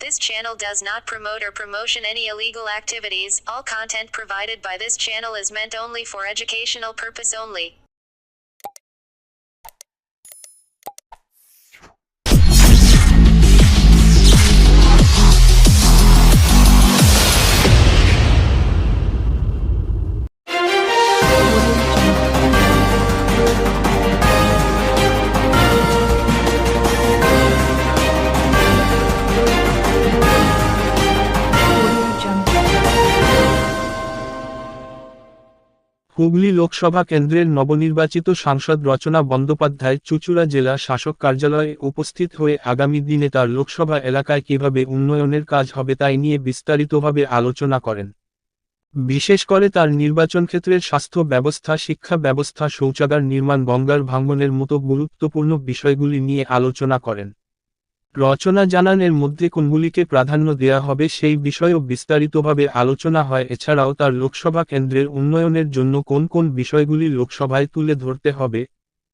This channel does not promote or promotion any illegal activities. All content provided by this channel is meant only for educational purpose only. Hooghly Lok Sabha কেন্দ্রের নবনির্বাচিত সাংসদ রচনা বন্দ্যোপাধ্যায় চুঁচুড়া জেলা শাসক কার্যালয়ে উপস্থিত হয়ে আগামী দিনে তার লোকসভা এলাকায় কিভাবে উন্নয়নের কাজ হবে তাই নিয়ে বিস্তারিতভাবে আলোচনা করেন। বিশেষ করে তার নির্বাচন ক্ষেত্রের স্বাস্থ্য ব্যবস্থা, শিক্ষা ব্যবস্থা, শৌচাগার নির্মাণ, গঙ্গার ভাঙনের মতো গুরুত্বপূর্ণ বিষয়গুলি নিয়ে আলোচনা করেন। রচনা জানান এর মধ্যে কোনগুলিকে প্রাধান্য দেয়া হবে সেই বিষয়েও বিস্তারিতভাবে আলোচনা হয়। এছাড়াও তার লোকসভা কেন্দ্রের উন্নয়নের জন্য কোন কোন বিষয়গুলি লোকসভায় তুলে ধরতে হবে।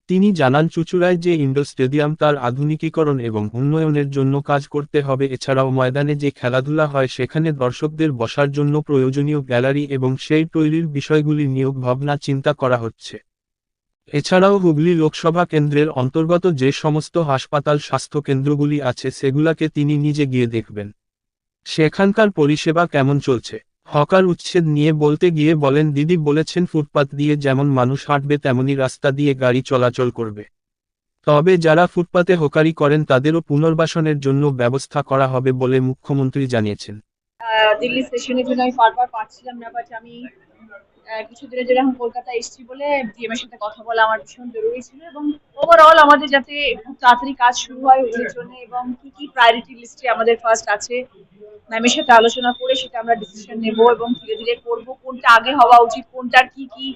তিনি জানান চুঁচুড়ায় যে ইনডোর স্টেডিয়াম তার আধুনিকীকরণ এবং উন্নয়নের জন্য কাজ করতে হবে। এছাড়াও ময়দানে যে খেলাধুলা হয় সেখানে দর্শকদের বসার জন্য প্রয়োজনীয় গ্যালারি এবং সেই তৈরির বিষয়গুলি নিয়েও ভাবনা চিন্তা করা হচ্ছে। এছাড়াও হুগলি লোকসভা কেন্দ্রের অন্তর্গত যে সমস্ত হাসপাতাল, স্বাস্থ্য কেন্দ্রগুলি আছে সেগুলাকে তিনি নিজে গিয়ে দেখবেন, সেখানকার পরিষেবা কেমন চলছে। হকার উচ্ছেদ নিয়ে বলতে গিয়ে বলেন, দিদি বলেছেন ফুটপাত দিয়ে যেমন মানুষ হাঁটবে তেমনি রাস্তা দিয়ে গাড়ি চলাচল করবে, তবে যারা ফুটপাতে হকারি করেন তাদেরও পুনর্বাসনের জন্য ব্যবস্থা করা হবে বলে মুখ্যমন্ত্রী জানিয়েছেন। দিল্লি সেশনের জন্য আমি বারবার পাচ্ছিলাম না, বাট আমি কিছুদিনের জন্য এখন কলকাতা এসেছি বলে ডিএম এর সাথে কথা বলা আমার ভীষণ জরুরি ছিল, এবং ওভারঅল আমাদের যাতে খুব তাড়াতাড়ি কাজ শুরু হয় ওদের জন্য, এবং কি কি প্রায়োরিটি লিস্টে আমাদের ফার্স্ট আছে ম্যামের সাথে আলোচনা করে সেটা আমরা ডিসিশন নেব, এবং ধীরে ধীরে করব কোনটা আগে হওয়া উচিত, কোনটার কি কি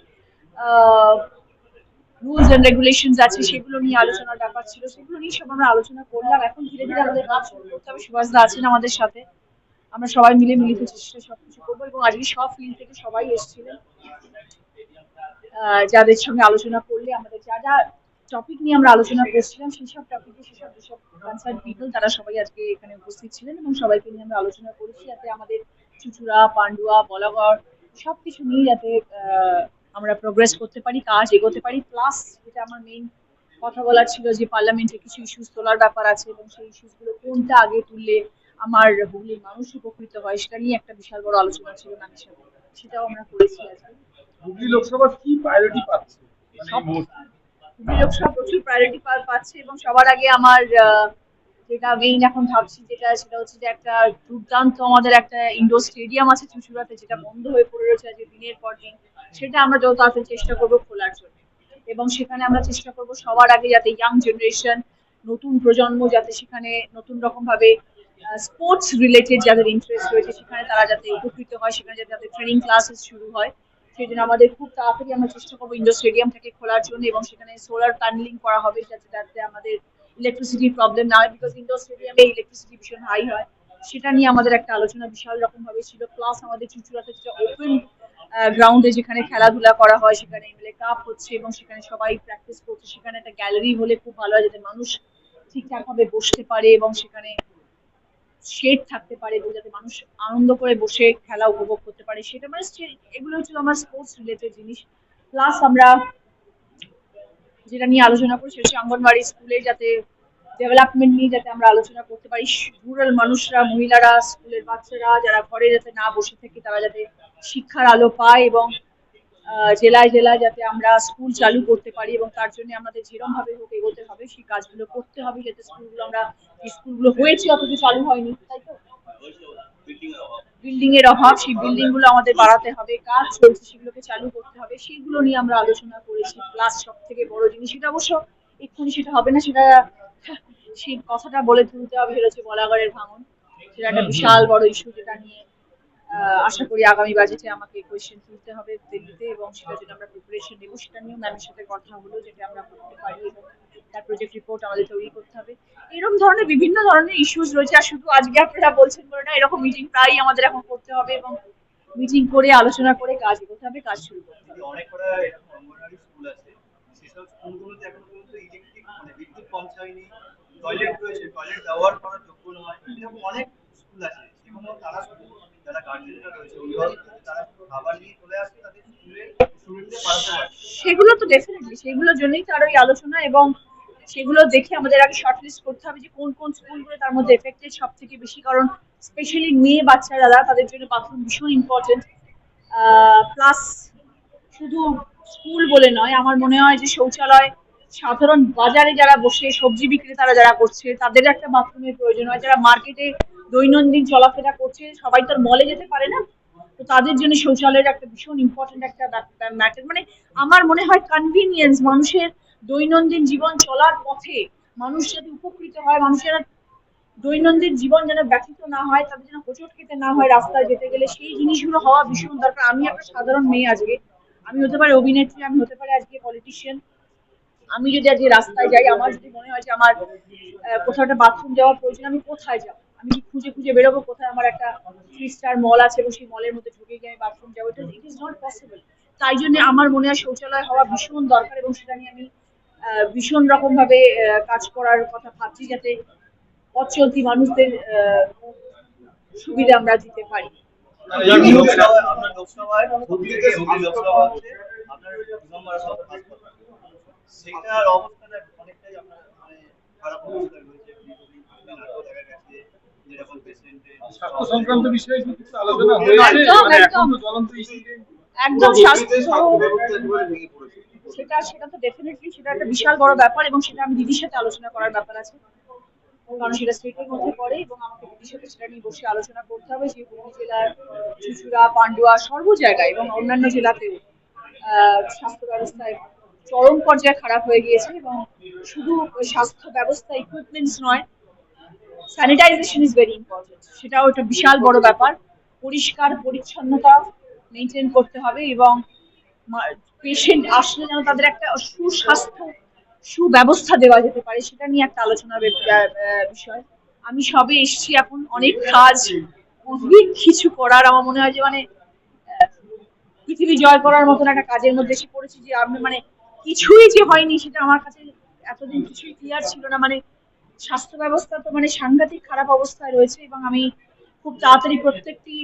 রুলস এন্ড রেগুলেশনস আছে সেগুলো নিয়ে আলোচনার ব্যাপার ছিল, সেগুলো নিয়ে সব আমরা আলোচনা করলাম। এখন ধীরে ধীরে আমাদের কাজ শুরু করতে হবে। সুভাষদা আছেন আমাদের সাথে, আমরা সবাই মিলে মিলিত চেষ্টা সবকিছু করবো, এবং আজকে সব ফিল্ড থেকে সবাই এসেছিলেন যাদের সঙ্গে আলোচনা করলে আমাদের যা যা টপিক নিয়ে আমরা আলোচনা করছিলাম সেই সব টপিকে সেসব যেসব কনসার্ন পিপল তারা সবাই আজকে এখানে উপস্থিত ছিলেন, এবং সবাইকে নিয়ে আমরা আলোচনা করেছি যাতে আমাদের চুঁচুড়া, পান্ডুয়া, বলাগড় সবকিছু নিয়ে যাতে আমরা প্রোগ্রেস করতে পারি, কাজ এগোতে পারি। প্লাস যেটা আমার মেইন কথা বলার ছিল যে পার্লামেন্টে কিছু ইস্যুস তোলার ব্যাপার আছে, এবং সেই ইস্যুস গুলো কোনটা আগে তুললে আমার হুগলির মানুষ উপকৃত হয় সেটা নিয়ে একটা বিশাল বড় আলোচনা ছিল ম্যামের সাথে, সেটাও আমরা করেছি আজকে। হুগলি লোকসভা কি প্রায়োরিটি পাচ্ছে? হুগলি লোকসভা প্রচুর প্রায়োরিটি পাচ্ছে, এবং সবার আগে আমার যেটা মেইন এখন ভাবছি সেটা হচ্ছে যে একটা দুর্দান্ত আমাদের একটা ইনডোর স্টেডিয়াম আছে চুঁচুড়াতে, যেটা বন্ধ হয়ে পড়ে রয়েছে আজকে দিনের পর দিন। সেটা আমরা যত তাড়াতাড়ি চেষ্টা করবো খোলার জন্য, এবং সেখানে আমরা চেষ্টা করবো সবার আগে যাতে ইয়াং জেনারেশন, নতুন প্রজন্ম যাতে সেখানে নতুন রকম ভাবে স্পোর্টস রিলেটেড যাদের ইন্টারেস্ট রয়েছে সেখানে তারা যাতে উপকৃত হয়, সেখানে যাতে তাদের ট্রেনিং ক্লাসেস শুরু হয়। সেই জন্য আমাদের খুব তাড়াতাড়ি আমরা চেষ্টা করবো ইন্ডোর স্টেডিয়ামটাকে খোলার জন্য, এবং সেখানে সোলার প্যানেলিং করা হবে যাতে আমাদের ইলেকট্রিসিটির প্রবলেম না হয়, বিকজ ইন্ডোর স্টেডিয়ামে ইলেকট্রিসিটি ভীষণ হাই হয়। সেটা নিয়ে আমাদের একটা আলোচনা বিশাল রকম ভাবে ছিল। প্লাস আমাদের চুঁচুড়াতে যেটা ওপেন গ্রাউন্ডে যেখানে খেলাধুলা করা হয়, সেখানে এমএলএ কাপ হচ্ছে এবং সেখানে সবাই প্র্যাকটিস করছে, সেখানে একটা গ্যালারি হলে খুব ভালো হয় যাতে মানুষ ঠিকঠাক ভাবে বসতে পারে এবং সেখানে শেড থাকতে পারে, এবং যাতে মানুষ আনন্দ করে বসে খেলা উপভোগ করতে পারে। সেটা মানে এগুলো হচ্ছে আমার স্পোর্টস রিলেটেড জিনিস। প্লাস আমরা যেটা নিয়ে আলোচনা করি সেটা হচ্ছে অঙ্গনওয়াড়ি স্কুলে যাতে ডেভেলপমেন্ট নিয়ে যাতে আমরা আলোচনা করতে পারি। রুরাল মানুষরা, মহিলারা, স্কুলের বাচ্চারা যারা ঘরে যাতে না বসে থেকে তারা যাতে শিক্ষার আলো পায়, এবং জেলায় জেলায় যাতে আমরা স্কুল চালু করতে পারি, এবং তার জন্য আমাদের যেরকম ভাবে হোক এগোতে হবে, সেই কাজগুলো করতে হবে যাতে স্কুলগুলো আমরা স্কুলগুলো হয়েছে অথচ চালু হয়নি, তাই তো বিল্ডিং এর অভাব, সেই বিল্ডিং গুলো আমাদের বাড়াতে হবে, কাজ চলছে সেগুলোকে চালু করতে হবে, সেইগুলো নিয়ে আমরা আলোচনা করেছি। প্লাস সব থেকে বড় জিনিস, সেটা অবশ্য এক্ষুনি সেটা হবে না, সেটা সেই কথাটা বলে তুলতে হবে, সেটা হচ্ছে বলাগড়ের ভাঙন। সেটা একটা বিশাল বড় ইস্যু, যেটা নিয়ে আশা করি আগামী বাজেটে আমাকে কোয়েশ্চেন তুলতে হবে দিল্লিতে, এবং সেটার জন্য আমরা প্রিপারেশন নেবো। সেটা নিয়েও ম্যামের সাথে কথা হলো যেটা আমরা করতে পারি, এবং তার প্রজেক্ট রিপোর্ট আমাদের তৈরি করতে হবে। এরকম ধরনের বিভিন্ন ধরনের ইস্যুস রয়েছে, আর শুধু আজকে আপনারা বলছেন বলে না, এরকম মিটিং প্রায়ই আমাদের এখন করতে হবে, এবং মিটিং করে আলোচনা করে কাজ এগোতে হবে, কাজ শুরু করতে হবে। অনেক কটা অঙ্গনওয়াড়ি স্কুল আছে, সেসব স্কুলগুলোতে এখনো পর্যন্ত ইলেকট্রিক বিদ্যুৎ পৌঁছায়নি, টয়লেট রয়েছে, টয়লেট ব্যবহার করার যোগ্য নয়, এরকম অনেক স্কুল আছে সেখানেও তারা শুধু যারা গার্জেনরা রয়েছে অভিভাবক তারা শুধু খাবার নিয়ে চলে আসে তাদের স্কুলে স্টুডেন্টদের পাঠাতে পারে। সেগুলো তো ডেফিনেটলি সেগুলোর জন্যই তার ওই আলোচনা, এবং সেগুলো দেখে আমাদের আগে শর্টলিস্ট করতে হবে যে কোন কোন স্কুলগুলো তার মধ্যে এফেক্টেড সব থেকে বেশি, কারণ স্পেশালি মেয়ে বাচ্চারা তাদের জন্য বাথরুম ভীষণ ইম্পর্টেন্ট। প্লাস শুধু স্কুল বলে নয়, আমার মনে হয় যে শৌচালয় সাধারণ বাজারে যারা বসে সবজি বিক্রেতারা যারা করছে তাদের একটা বাথরুমের প্রয়োজন হয়, যারা মার্কেটে দৈনন্দিন চলাফেরা করছে সবাই তো আর মলে যেতে পারে না, তো তাদের জন্য শৌচালয়ের একটা ভীষণ ইম্পর্টেন্ট একটা ম্যাটার। মানে আমার মনে হয় কনভিনিয়েন্স, মানুষের দৈনন্দিন জীবন চলার পথে মানুষ যাতে উপকৃত হয়, মানুষের দৈনন্দিন জীবন যেন ব্যথিত না হয়, তাদের যেন হোঁচট খেতে না হয় রাস্তায় যেতে গেলে, সেই জিনিসগুলো হওয়া ভীষণ দরকার। আমি একটা সাধারণ মেয়ে, আজকে আমি হতে পারি অভিনেত্রী, আমি হতে পারি আজকে পলিটিশিয়ান, আমি যদি আজকে রাস্তায় যাই, আমার যদি মনে হয় যে আমার কোথাও একটা বাথরুম যাওয়ার প্রয়োজন, আমি কোথায় যাবো? আমি কি খুঁজে খুঁজে বেরোবো কোথায় আমার একটা 3 স্টার মল আছে এবং সেই মলের মধ্যে ঢুকে গিয়ে আমি বাথরুম যাবো? It is not possible. তাই জন্য আমার মনে হয় শৌচালয় হওয়া ভীষণ দরকার, এবং সেটা নিয়ে আমি ভীষণ রকম ভাবে কাজ করার কথা ভাবছি, যাতে পথ চলতি মানুষদের সুবিধা আমরা দিতে পারি। আপনার লোকসভায় সবথেকে হেভি লোকসভা হচ্ছে আপনার দিগম্বরা সদর হাসপাতাল, সেটার অবস্থাটা অনেকটাই আপনার মানে খারাপ অবস্থায় রয়েছে। নাটক দেখা গেছে যেরকম পেশেন্টের স্বাস্থ্য সংক্রান্ত বিষয়ে কিছু আলোচনা হয়েছে, একদম, মানে এখন একদম। তো জ্বলন্ত ইস্যুতে একদম স্বাস্থ্য সেটা তো ডেফিনেটলি সেটা একটা বিশাল বড় ব্যাপার, এবং সেটা আমি দিদির সাথে আলোচনা করার ব্যাপার আছে, কারণ সেটা স্টেটের মধ্যে পড়ে এবং আমাকে দিদির সাথে সেটা নিয়ে বসে আলোচনা করতে হবে। সেই হুগলি জেলার চুঁচুড়া, পান্ডুয়া সর্ব জায়গায় এবং অন্যান্য জেলাতেও স্বাস্থ্য ব্যবস্থায় চরম পর্যায়ে খারাপ হয়ে গিয়েছে, এবং শুধু স্বাস্থ্য ব্যবস্থা ইকুইপমেন্টস নয়, স্যানিটাইজেশন ইজ ভেরি ইম্পর্টেন্ট, সেটাও একটা বিশাল বড় ব্যাপার। পরিষ্কার পরিচ্ছন্নতা মেনটেন করতে হবে, এবং পেশেন্ট আসলে যেন তাদের একটা সুব্যবস্থা দেওয়া যেতে পারে, সেটা নিয়ে একটা আলোচনার বিষয়। আমি সবে এসেছি, এখন অনেক কাজ, অনেক কিছু করার, আমার মনে হয় যে মানে পৃথিবী জয় করার মতন একটা কাজের মধ্যে এসে পড়েছি, যে আমি মানে কিছুই যে হয়নি সেটা আমার কাছে এতদিন কিছুই ক্লিয়ার ছিল না। মানে স্বাস্থ্য ব্যবস্থা তো মানে সাংঘাতিক খারাপ অবস্থায় রয়েছে, এবং আমি খুব তাড়াতাড়ি প্রত্যেকটি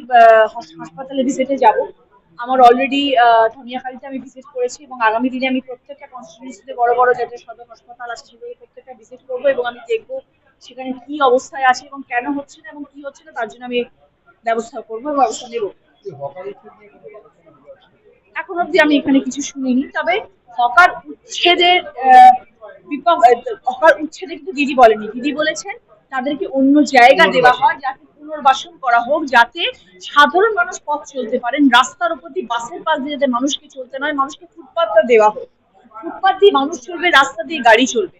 হাসপাতালে ভিজিটে যাব। আমার অলরেডি ধনিয়াখালীতে আমি ভিজিট করেছি, এবং আগামী দিনে আমি প্রত্যেকটা কনস্টিটিউয়েন্সিতে বড় বড় যে সদর হাসপাতাল আছে সেগুলো প্রত্যেকটা ভিজিট করবো, এবং আমি দেখবো সেখানে কি অবস্থায় আছে এবং কেন হচ্ছে না এবং কি হচ্ছে না, তার জন্য আমি ব্যবস্থা করবো, ব্যবস্থা নেব। এখন অব্দি আমি এখানে কিছু শুনিনি, তবে হকার উচ্ছেদের হকার উচ্ছেদে কিন্তু দিদি বলেনি। দিদি বলেছেন তাদেরকে অন্য জায়গা দেওয়া হয়, যাতে পুনর্বাসন করা হোক, যাতে সাধারণ মানুষ পথ চলতে পারেন, রাস্তার উপর দিয়ে বাসের পাশ দিয়ে যাতে মানুষকে চলতে নয়, মানুষকে ফুটপাথটা দেওয়া হোক, ফুটপাথ দিয়ে মানুষ চলবে, রাস্তা দিয়ে গাড়ি চলবে,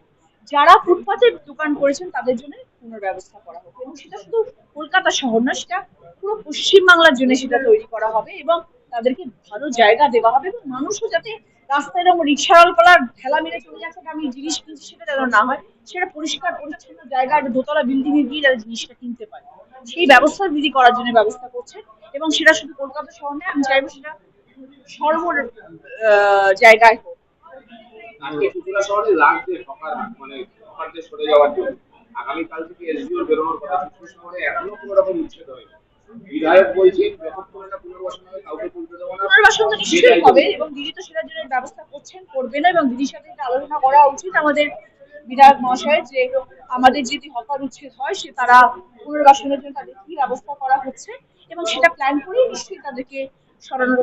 যারা ফুটপাথে দোকান করেছেন তাদের জন্য পুনর্ব্যবস্থা করা হোক, এবং সেটা শুধু কলকাতা শহর না, সেটা পুরো পশ্চিমবাংলার জন্য সেটা তৈরি করা হবে, এবং তাদেরকে ভালো জায়গা দেওয়া হবে, এবং মানুষও যাতে রাস্তায় এরকম রিক্সাওয়াল পালার ঠেলা মেরে চলে যাচ্ছে, আমি জিনিস কিনছি সেটা যেন না হয়, সেটা পরিষ্কার পরিচ্ছন্ন জায়গা, একটা দোতলা বিল্ডিং এ গিয়ে যারা জিনিসটা কিনতে পারে, সেই ব্যবস্থা দিদি করার জন্য ব্যবস্থা করছে, এবং সেটা শুধু কলকাতা শহর নয়, আমি চাইবো সেটা সর্ব জায়গায় হোক। শহরে লাগছে সকাল মানে সকালে সরে যাওয়ার জন্য আগামীকাল থেকে এসডিও বেরোনোর কথা, চুঁচুড়া শহরে এখনো কোনো রকম উচ্ছেদ হয়নি। বিধায়ক বলছেন যতক্ষণ না পুনর্বাসন হবে কাউকে তুলতে দেবো না। পুনর্বাসন তো নিশ্চয়ই হবে, এবং দিদি তো সেটার জন্য ব্যবস্থা করছেন, করবে না, এবং দিদির সাথে এটা আলোচনা করা উচিত আমাদের বিধায়ক মহাশয়ের, যে আমাদের যদি হকার উচ্ছেদ হয় সে তারা পুনর্বাসনের জন্য তাদের কি ব্যবস্থা করা হচ্ছে, এবং সেটা প্ল্যান করেই নিশ্চয়ই তাদেরকে সরানোর